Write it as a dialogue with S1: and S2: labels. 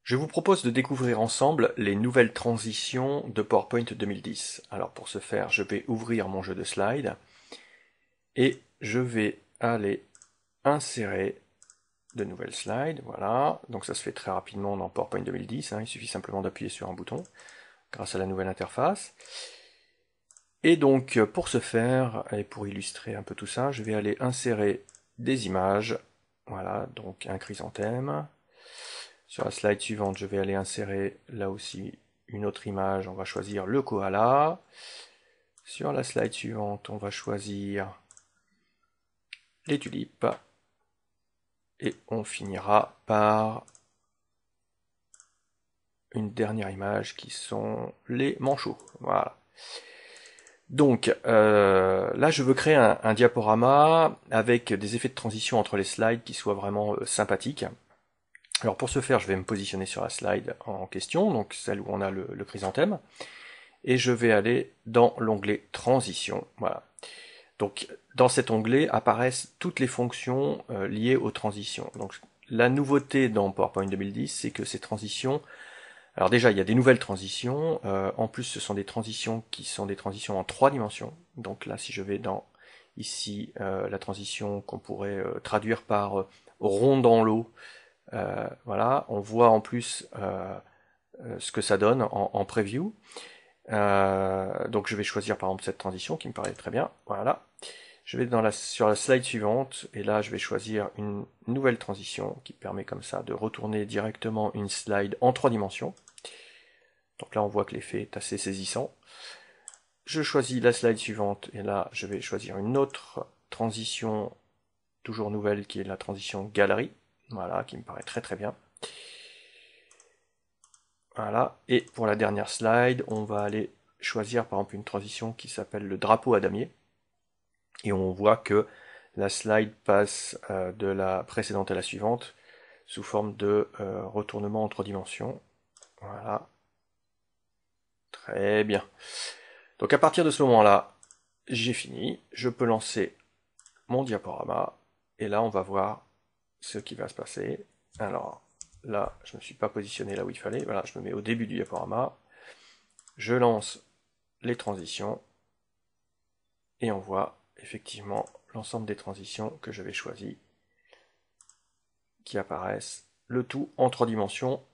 S1: Je vous propose de découvrir ensemble les nouvelles transitions de PowerPoint 2010. Alors pour ce faire, je vais ouvrir mon jeu de slides et je vais aller insérer de nouvelles slides. Voilà, donc ça se fait très rapidement dans PowerPoint 2010, il suffit simplement d'appuyer sur un bouton grâce à la nouvelle interface. Et donc pour ce faire, et pour illustrer un peu tout ça, je vais aller insérer des images. Voilà, donc un chrysanthème. Sur la slide suivante, je vais aller insérer là aussi une autre image. On va choisir le koala. Sur la slide suivante, on va choisir les tulipes. Et on finira par une dernière image qui sont les manchots. Voilà. Donc là, je veux créer un diaporama avec des effets de transition entre les slides qui soient vraiment sympathiques. Alors pour ce faire, je vais me positionner sur la slide en question, donc celle où on a le chrysanthème, et je vais aller dans l'onglet Transition. Voilà. Donc dans cet onglet apparaissent toutes les fonctions liées aux transitions. Donc la nouveauté dans PowerPoint 2010, c'est que ces transitions, alors déjà il y a des nouvelles transitions, en plus ce sont des transitions qui sont des transitions en 3 dimensions. Donc là si je vais dans ici la transition qu'on pourrait traduire par rond dans l'eau, voilà, on voit en plus ce que ça donne en preview. Donc je vais choisir par exemple cette transition qui me paraît très bien. Voilà. Je vais sur la slide suivante et là je vais choisir une nouvelle transition qui permet comme ça de retourner directement une slide en 3 dimensions. Donc là on voit que l'effet est assez saisissant. Je choisis la slide suivante et là je vais choisir une autre transition toujours nouvelle qui est la transition galerie. Voilà, qui me paraît très très bien. Voilà, et pour la dernière slide, on va aller choisir par exemple une transition qui s'appelle le drapeau à damier. Et on voit que la slide passe de la précédente à la suivante sous forme de retournement en 3 dimensions. Voilà. Très bien. Donc à partir de ce moment-là, j'ai fini. Je peux lancer mon diaporama. Et là, on va voir ce qui va se passer. Alors là, je ne me suis pas positionné là où il fallait. Voilà, je me mets au début du diaporama. Je lance les transitions. Et on voit effectivement l'ensemble des transitions que j'avais choisies qui apparaissent, le tout en 3 dimensions